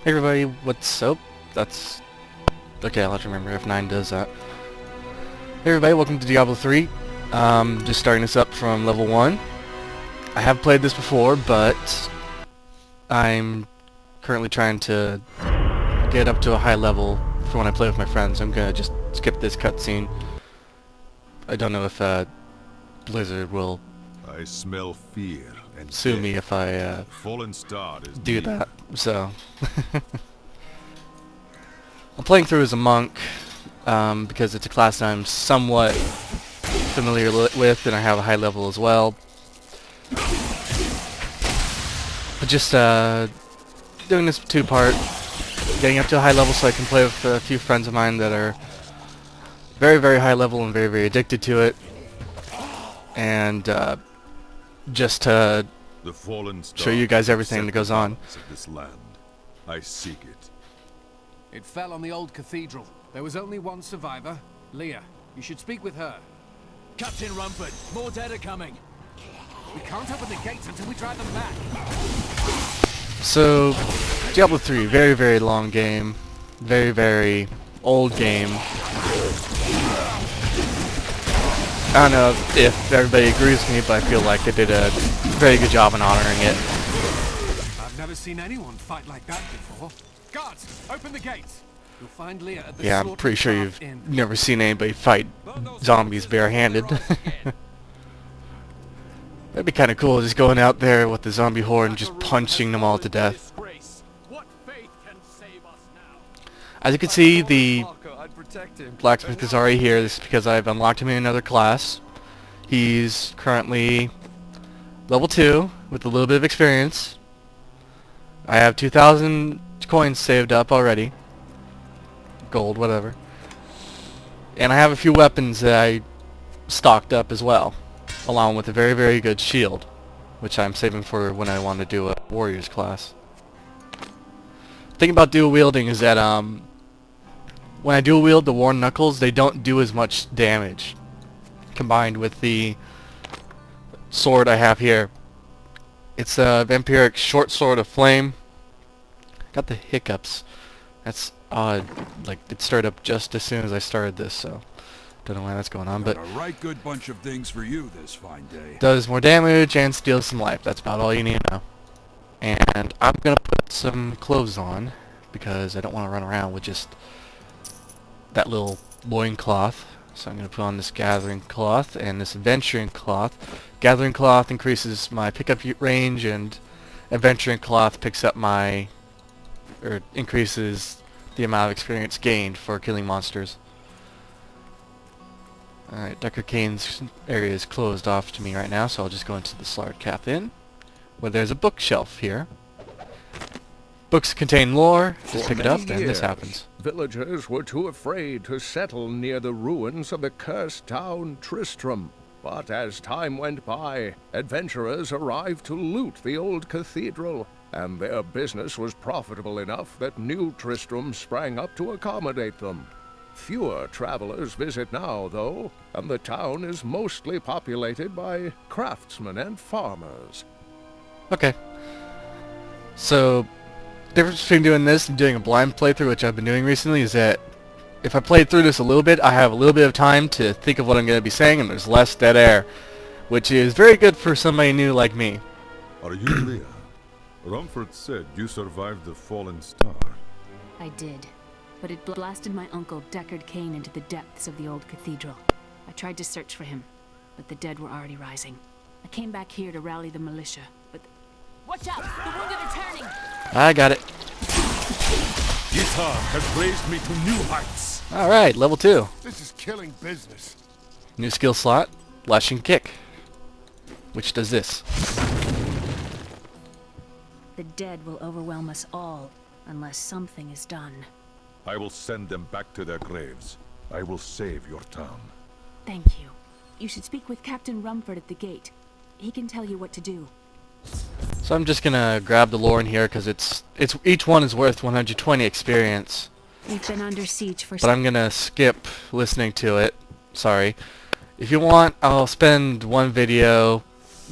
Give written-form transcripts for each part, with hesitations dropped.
Hey everybody, what's up? That's... Okay, I'll have to remember if 9 does that. Hey everybody, welcome to Diablo 3. Just starting this up from level 1. I have played this before, but I'm currently trying to get up to a high level for when I play with my friends. I'm gonna just skip this cutscene. I don't know if Blizzard will I smell fear and sue me if I fallen star is do near. that, so... I'm playing through as a monk, because it's a class that I'm somewhat familiar with, and I have a high level as well. But just doing this two-part, getting up to a high level so I can play with a few friends of mine that are very, very high level and very, very addicted to it. And just to The fallen star show you guys everything that goes on. of this land. I seek it. It fell on the old cathedral. There was only one survivor, Leah. You should speak with her. Captain Rumford, more dead are coming. We can't open the gates until we drive them back. So, Diablo 3, very, very long game. Very, very old game. I don't know if everybody agrees with me, but I feel like they did a very good job in honoring it. I've never seen anyone fight like that before. Guards, open the gates. You'll find Leah at the Yeah, I'm pretty sure you've never seen anybody fight zombies barehanded. That'd be kind of cool, just going out there with the zombie horde and just punching them all to death. As you can see, the blacksmith is already here. This is because I've unlocked him in another class. He's currently level 2 with a little bit of experience. I have 2,000 coins saved up already. Gold, whatever. And I have a few weapons that I stocked up as well, along with a very, very good shield, which I'm saving for when I want to do a warriors class. The thing about dual wielding is that when I dual wield the worn knuckles, they don't do as much damage combined with the sword I have here. It's a vampiric short sword of flame. Got the hiccups. That's odd. Like, it started up just as soon as I started this, so don't know why that's going on. But a right good bunch of things for you this fine day. Does more damage and steals some life. That's about all you need to know. And I'm gonna put some clothes on because I don't want to run around with just that little loincloth. So I'm gonna put on this gathering cloth and this adventuring cloth. Gathering cloth increases my pickup range, and adventuring cloth picks up my increases the amount of experience gained for killing monsters. Alright, Dr. Kane's area is closed off to me right now, so I'll just go into the Slard Cap Inn, where there's a bookshelf here. Books contain lore, just pick it up and this happens. Villagers were too afraid to settle near the ruins of the cursed town Tristram. But as time went by, adventurers arrived to loot the old cathedral, and their business was profitable enough that new Tristram sprang up to accommodate them. Fewer travelers visit now, though, and the town is mostly populated by craftsmen and farmers. Okay. So, the difference between doing this and doing a blind playthrough, which I've been doing recently, is that if I played through this a little bit, I have a little bit of time to think of what I'm going to be saying, and there's less dead air, which is very good for somebody new like me. Are you Leah? Rumford said you survived the fallen star. I did, but it blasted my uncle Deckard Kane into the depths of the old cathedral. I tried to search for him, but the dead were already rising. I came back here to rally the militia, but... Watch out! The wounded are turning! I got it. Yitar has raised me to new heights. Alright, level 2. This is killing business. New skill slot, Lashing Kick, which does this. The dead will overwhelm us all, unless something is done. I will send them back to their graves. I will save your town. Thank you. You should speak with Captain Rumford at the gate. He can tell you what to do. So I'm just gonna grab the lore in here because it's each one is worth 120 experience. We've been under siege for... But I'm gonna skip listening to it. Sorry. If you want, I'll spend one video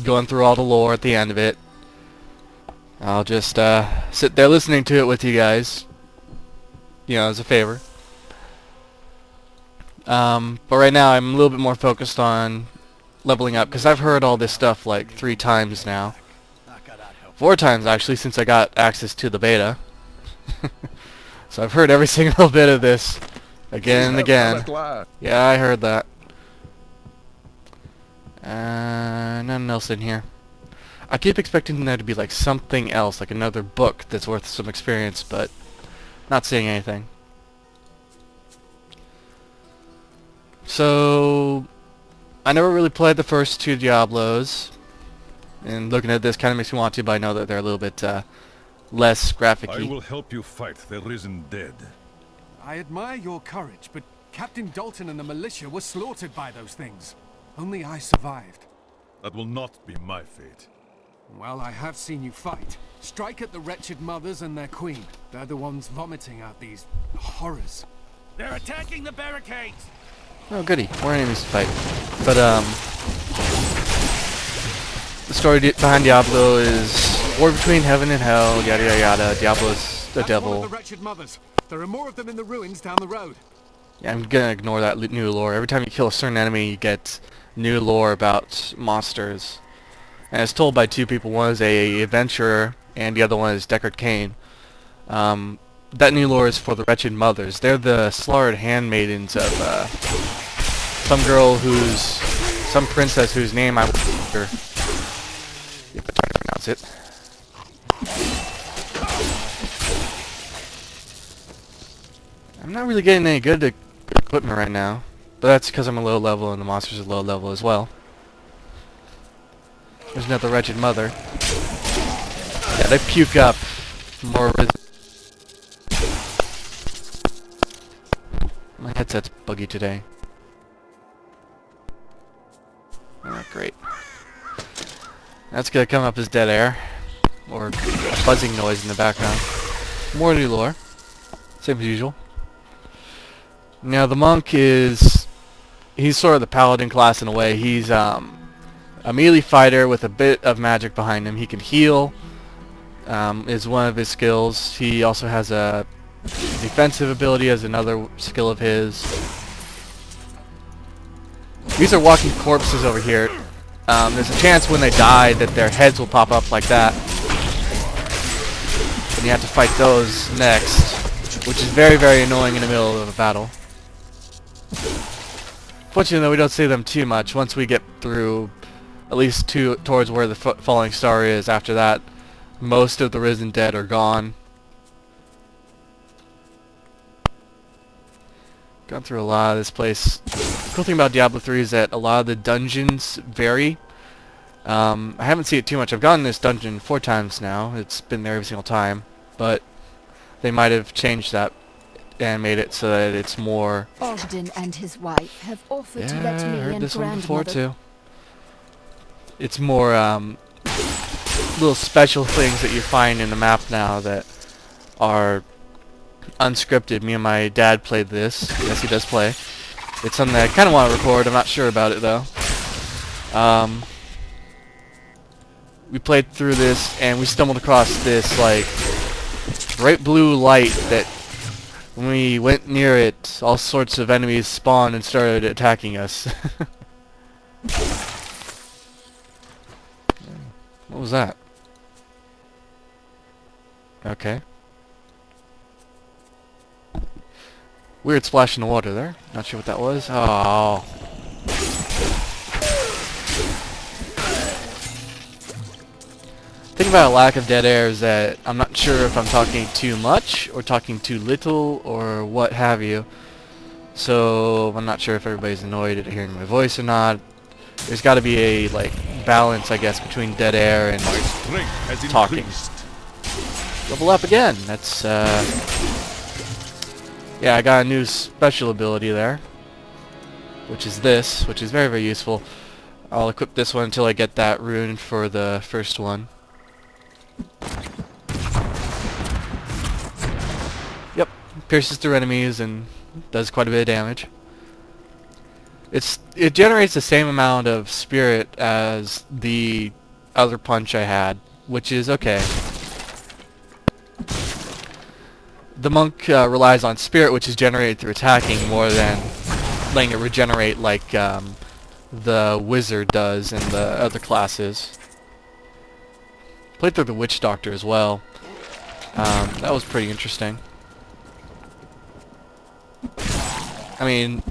going through all the lore at the end of it. I'll just sit there listening to it with you guys, as a favor. But right now I'm a little bit more focused on leveling up, because I've heard all this stuff like 3 times now. 4 times actually, since I got access to the beta. So I've heard every single bit of this again and again. Yeah, I heard that. Nothing else in here. I keep expecting there to be like something else, like another book that's worth some experience, but not seeing anything. So I never really played the first 2 Diablos, and looking at this kind of makes me want to, but I know that they're a little bit less graphic-y. I will help you fight the risen dead. I admire your courage, but Captain Dalton and the militia were slaughtered by those things. Only I survived. That will not be my fate. Well, I have seen you fight. Strike at the wretched mothers and their queen. They're the ones vomiting out these horrors. They're attacking the barricades! Oh goody, more enemies to fight. But the story behind Diablo is war between heaven and hell, yada yada yada. Diablo's the That's devil. one of the wretched mothers. There are more of them in the ruins down the road. Yeah, I'm gonna ignore that new lore. Every time you kill a certain enemy, you get new lore about monsters. And it's told by 2 people. One is a adventurer, and the other one is Deckard Cain. That new lore is for the wretched mothers. They're the slaughtered handmaidens of some princess whose name I will remember if I try to pronounce it. I'm not really getting any good equipment right now, but that's because I'm a low level and the monsters are low level as well. There's another wretched mother. Yeah, they puke up more. My headset's buggy today. Oh, great. That's gonna come up as dead air, or a buzzing noise in the background. More new lore, same as usual. Now the monk he's sort of the paladin class in a way. He's a melee fighter with a bit of magic behind him. He can heal, is one of his skills. He also has a defensive ability as another skill of his. These are walking corpses over here. There's a chance when they die that their heads will pop up like that. And you have to fight those next, which is very, very annoying in the middle of a battle. Fortunately, though, we don't see them too much. Once we get through at least towards where the falling star is, after that, most of the risen dead are gone. Gone through a lot of this place. The cool thing about Diablo 3 is that a lot of the dungeons vary. I haven't seen it too much. I've gone in this dungeon 4 times now. It's been there every single time. But they might have changed that and made it so that it's more... Ogden and his wife have offered to let me I heard and this one before grandmother... too. It's more little special things that you find in the map now that are unscripted. Me and my dad played this. Yes, he does play. It's something that I kind of want to record. I'm not sure about it though. We played through this and we stumbled across this like bright blue light that when we went near it, all sorts of enemies spawned and started attacking us. What was that? Okay. Weird splash in the water there. Not sure what that was. Oh. The thing about a lack of dead air is that I'm not sure if I'm talking too much or talking too little or what have you. So I'm not sure if everybody's annoyed at hearing my voice or not. There's got to be a like balance, I guess, between dead air and talking. Level up again. That's yeah, I got a new special ability there, which is this, which is very, very useful. I'll equip this one until I get that rune for the first one. Yep, pierces through enemies and does quite a bit of damage. It generates the same amount of spirit as the other punch I had, which is okay. the monk relies on spirit, which is generated through attacking, more than letting it regenerate like the wizard does in the other classes. Played through the witch doctor as well. That was pretty interesting. I mean,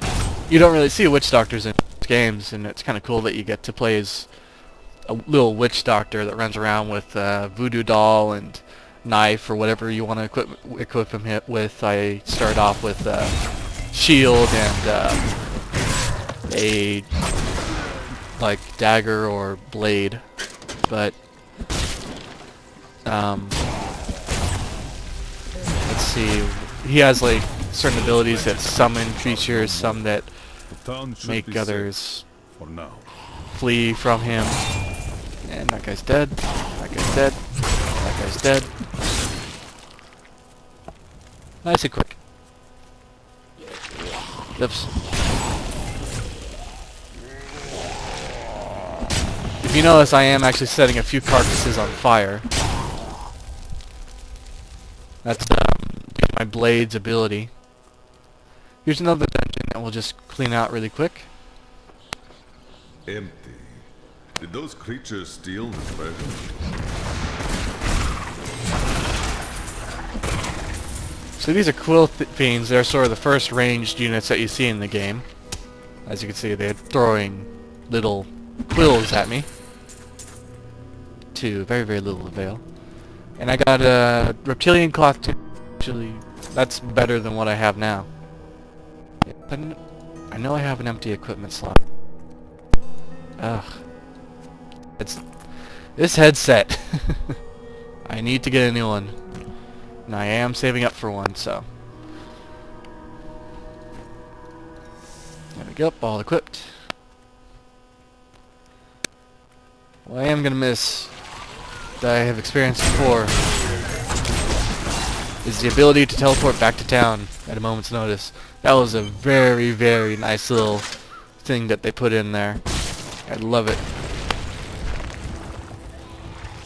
you don't really see witch doctors in games, and it's kind of cool that you get to play as a little witch doctor that runs around with a voodoo doll and knife or whatever you want to equip him with. I started off with a shield and a like dagger or blade, but let's see. He has like certain abilities that summon creatures, some that The town should make be safe others for now. flee from him. And that guy's dead. That guy's dead. That guy's dead. Nice and quick. Oops. If you notice, I am actually setting a few carcasses on fire. That's my blade's ability. Here's another dungeon that we'll just clean out really quick. Empty. Did those creatures steal the treasure? So these are quill fiends. They're sort of the first ranged units that you see in the game. As you can see, they're throwing little quills at me. To very, very little avail. And I got a reptilian cloth too. Actually, that's better than what I have now. I know I have an empty equipment slot. Ugh. It's this headset. I need to get a new one. And I am saving up for one, so. There we go, all equipped. What I am going to miss, that I have experienced before, is the ability to teleport back to town at a moment's notice. That was a very, very nice little thing that they put in there. I love it.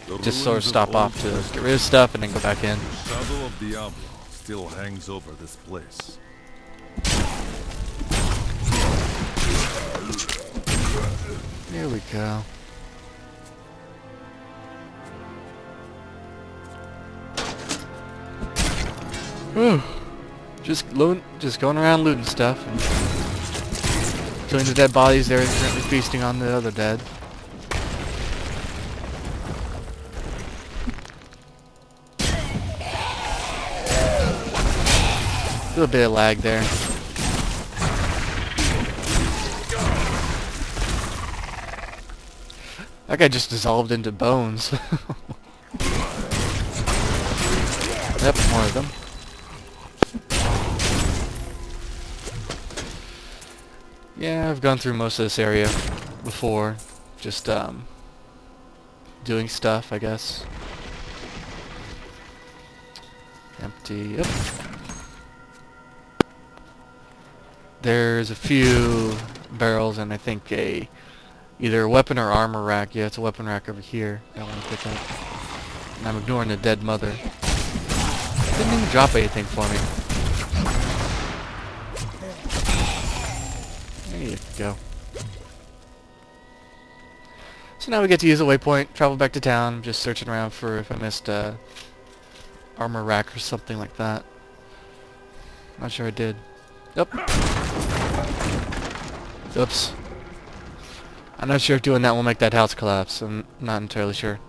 The Just sort of ruins stop old off to Crystal. get rid of stuff and then go back in. The shadow of Diablo still hangs over this place. Here we go. Whew. Just going around looting stuff and killing the dead bodies. They're currently feasting on the other dead. A little bit of lag there. That guy just dissolved into bones. Yep, more of them. Yeah, I've gone through most of this area before. Just, doing stuff, I guess. Empty. Yep. There's a few barrels and I think either a weapon or armor rack. Yeah, it's a weapon rack over here. I want to pick up. And I'm ignoring the dead mother. Didn't even drop anything for me. There you go. So now we get to use a waypoint, travel back to town. I'm just searching around for if I missed a armor rack or something like that. Not sure I did. Yep. Oops. I'm not sure if doing that will make that house collapse. I'm not entirely sure.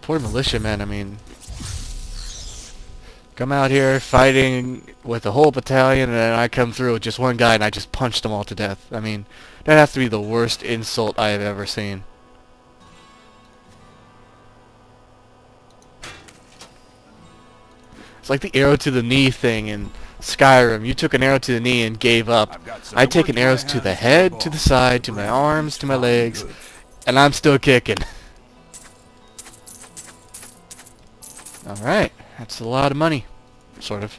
Poor militiamen, I mean. Come out here fighting with a whole battalion and then I come through with just one guy and I just punched them all to death. I mean, that has to be the worst insult I have ever seen. It's like the arrow to the knee thing in Skyrim. You took an arrow to the knee and gave up. I've taken arrows to the head, to the side, to my arms, to my legs, and I'm still kicking. Alright, that's a lot of money. Sort of.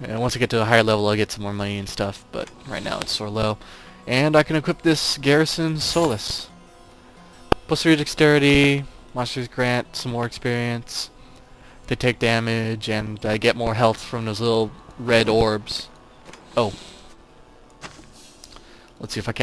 And once I get to a higher level, I'll get some more money and stuff, but right now it's sort of low. And I can equip this Garrison Solus. Plus 3 dexterity, monsters grant some more experience. They take damage, and I get more health from those little red orbs. Oh. Let's see if I can't